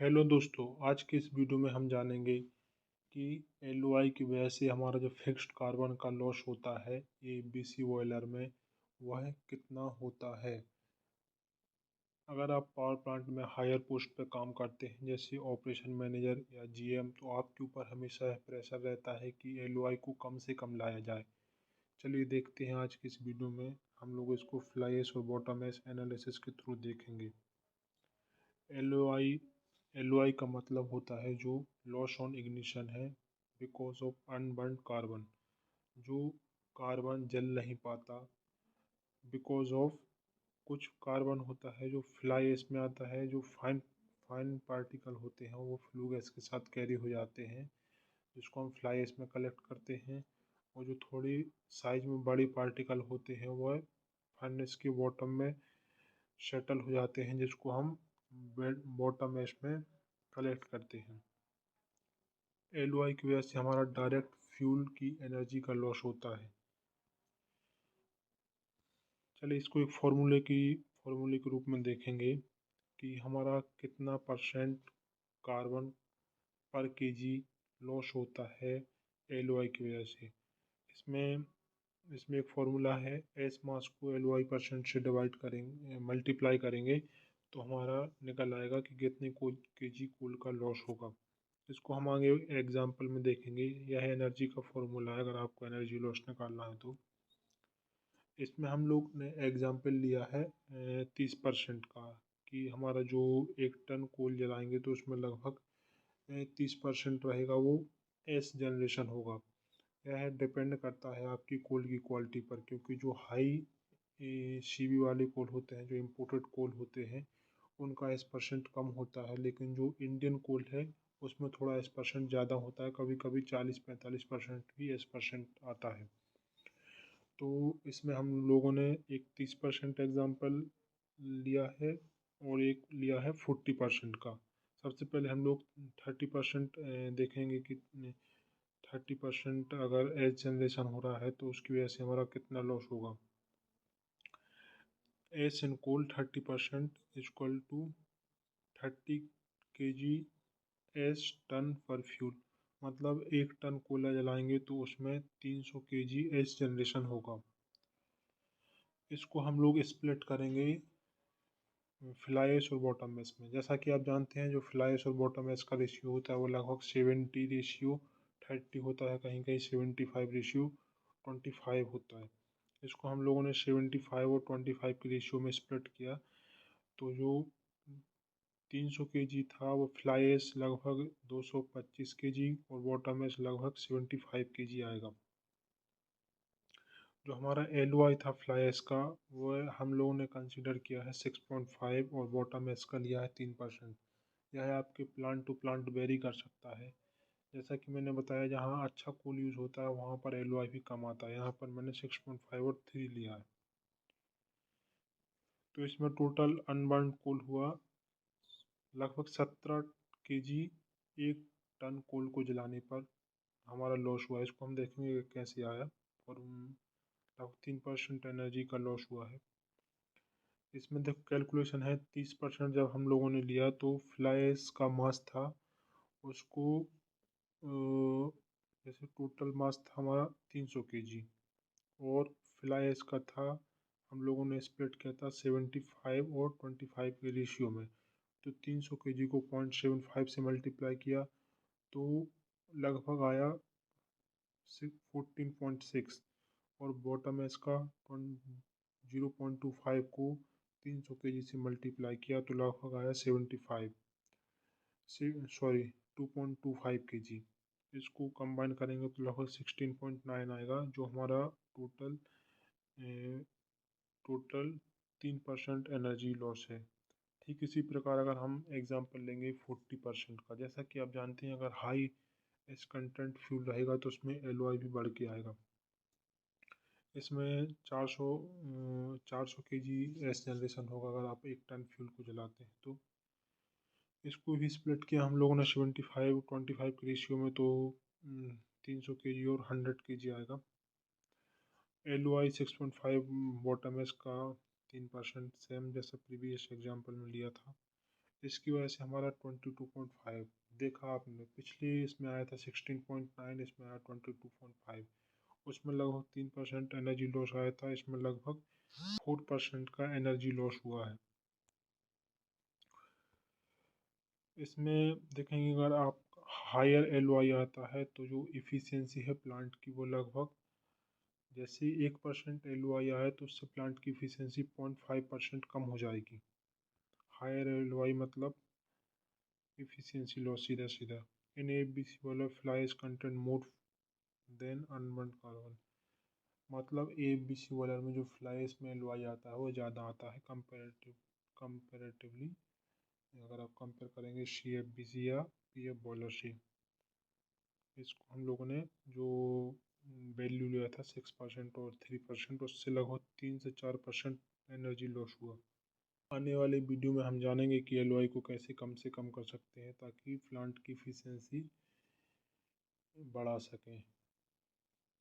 Hello दोस्तों, आज के इस वीडियो में हम जानेंगे कि एलओआई की वजह से हमारा जो फिक्स्ड कार्बन का लॉस होता है एबीसी बॉयलर में, वह कितना होता है। अगर आप पावर प्लांट में हायर पोस्ट पे काम करते हैं जैसे ऑपरेशन मैनेजर या जीएम, तो आपके ऊपर हमेशा प्रेशर रहता है कि एलओआई को कम से कम लाया जाए। चलिए देखते हैं आज की इस वीडियो में हम लोग इसको फ्लाई ऐश और बॉटम ऐश एनालिसिस के थ्रू देखेंगे। एलओआई एलओआई का मतलब होता है जो लॉस ऑन इग्निशन है बिकॉज ऑफ अनबर्न कार्बन। जो कार्बन जल नहीं पाता बिकॉज ऑफ कुछ कार्बन होता है जो फ्लाई ऐश में आता है, जो फाइन फाइन पार्टिकल होते हैं वो फ्लू गैस के साथ कैरी हो जाते हैं, जिसको हम फ्लाई ऐश में कलेक्ट करते हैं। और जो थोड़ी साइज में बड़ी पार्टिकल होते हैं वह फर्नेस के बॉटम में सेटल हो जाते हैं, जिसको हम बॉटम ऐश में कलेक्ट करते हैं। एलओआई की वजह से हमारा डायरेक्ट फ्यूल की एनर्जी का लॉस होता है। चलिए इसको एक फॉर्मूले के रूप में देखेंगे कि हमारा कितना परसेंट कार्बन पर केजी लॉस होता है एलओआई की वजह से। इसमें इसमें एक फार्मूला है, एस मास को एलओआई परसेंट से डिवाइड करेंगे, मल्टीप्लाई करेंगे तो हमारा निकल आएगा कि कितने को केजी कूल का लॉस होगा। इसको हम आगे एग्जाम्पल में देखेंगे। यह एनर्जी का फॉर्मूला है अगर आपको एनर्जी लॉस निकालना है तो। इसमें हम लोग ने एग्जाम्पल लिया है 30% का, कि हमारा जो 1 टन कोल जलाएंगे तो उसमें लगभग 30% रहेगा वो एस जनरेशन होगा। यह डिपेंड करता है आपकी कोल की क्वालिटी पर, क्योंकि जो हाई सीवी वाले कोल होते हैं, जो इम्पोर्टेड कोल होते हैं, उनका एस परसेंट कम होता है, लेकिन जो इंडियन कोल है उसमें थोड़ा एस परसेंट ज़्यादा होता है, कभी कभी 40-45% भी एस परसेंट आता है। तो इसमें हम लोगों ने एक 30% एग्जाम्पल लिया है और एक लिया है 40% का। सबसे पहले हम लोग 30% देखेंगे कि 30% अगर एज जनरेशन हो रहा है तो उसकी वजह से हमारा कितना लॉस होगा। As in coal 30% equal to 30 kg as ton per fuel. मतलब 1 टन कोयला जलाएंगे तो उसमें 300 kg एस जनरेशन होगा। इसको हम लोग स्प्लिट करेंगे फ्लाई ऐश और बॉटम ऐश में। जैसा कि आप जानते हैं जो फ्लाई ऐश और बॉटम ऐश का रेशियो होता है वो लगभग 70/30 होता है, कहीं कहीं 75/25 होता है। इसको हम लोगों ने 75 और 25 के रेशियो में स्प्लिट किया, तो जो 300 kg था वो फ्लाई ऐश लगभग 225 kg और बॉटम ऐश लगभग 75 kg आएगा। जो हमारा एल था फ्लाई ऐश का, वो हम लोगों ने कंसिडर किया है 6.5 और बॉटम ऐश का लिया है 3%। यह आपके प्लांट टू प्लांट वेरी कर सकता है। जैसा कि मैंने बताया जहाँ अच्छा कूल यूज़ होता है वहाँ पर एल भी कम आता है। यहाँ पर मैंने 6.5 और 3 लिया है। तो इसमें टोटल अनबर्न कोल हुआ लगभग 17 kg 1 टन कोल को जलाने पर हमारा लॉस हुआ। इसको हम देखेंगे कि कैसे आया। और लगभग 3% एनर्जी का लॉस हुआ है। इसमें देखो कैलकुलेशन है, 30% जब हम लोगों ने लिया तो फ्लाइस का मास था उसको जैसे टोटल मास था हमारा 300 kg, और फ्लाइस का था हम लोगों ने स्प्लिट किया था 75 और 25 के रेशियो में। तो 300 kg को 0.75 से मल्टीप्लाई किया तो लगभग आया 14.6, और बॉटम एज का 0.25 को 300 kg से मल्टीप्लाई किया तो लगभग आया 75 सॉरी 2.25 kg। इसको कंबाइन करेंगे तो लगभग 16.9 आएगा, जो हमारा टोटल टोटल 3% एनर्जी लॉस है। ठीक इसी प्रकार अगर हम एग्जांपल लेंगे 40% का, जैसा कि आप जानते हैं अगर हाई एस कंटेंट फ्यूल रहेगा तो उसमें एल भी बढ़ के आएगा। इसमें 400 kg एस जनरेशन होगा अगर आप 1 टन फ्यूल को जलाते हैं तो। इसको भी स्प्लिट किया हम लोगों ने 75-25 के रेशियो में, तो 300 kg और 100 kg आएगा। एल ओ आई 6.5 बॉटम एस का 3%, सेम जैसा प्रीवियस एग्जाम्पल में लिया था। इसकी वजह से हमारा 22.5 देखा आपने, पिछली इसमें आया था 16.9, इसमें आया 22.5। उसमें लगभग 3% एनर्जी लॉस आया था, इसमें लगभग 4% का एनर्जी लॉस हुआ है। इसमें देखेंगे अगर आप हायर LOI आता है तो जो इफ़िशियंसी है प्लांट की वो लगभग, जैसे 1% LOI आया तो उससे प्लांट की इफ़िशियंसी 0.5% कम हो जाएगी। हायर LOI मतलब इफ़िशियंसी लॉस सीधा सीधा। इन ABC वाला flies content more than unburn carbon, मतलब ABC वाला में जो फ्लाइज में LOI आता है वो ज़्यादा आता है कंपेरेटिवली, अगर आप कंपेयर करेंगे CFBC या PF बॉयलर से। इसको हम लोगों ने जो वैल्यू लिया था 6% और 3%, उससे लगभग 3 से 4% एनर्जी लॉस हुआ। आने वाले वीडियो में हम जानेंगे कि LOI को कैसे कम से कम कर सकते हैं ताकि प्लांट की इफिशियंसी बढ़ा सकें।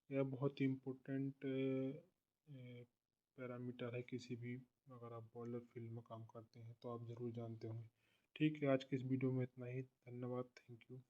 यह बहुत ही इम्पोर्टेंट पैरामीटर है किसी भी, अगर आप बॉयलर फील्ड में काम करते हैं तो आप ज़रूर जानते होंगे। ठीक है, आज के इस वीडियो में इतना ही। धन्यवाद, थैंक यू।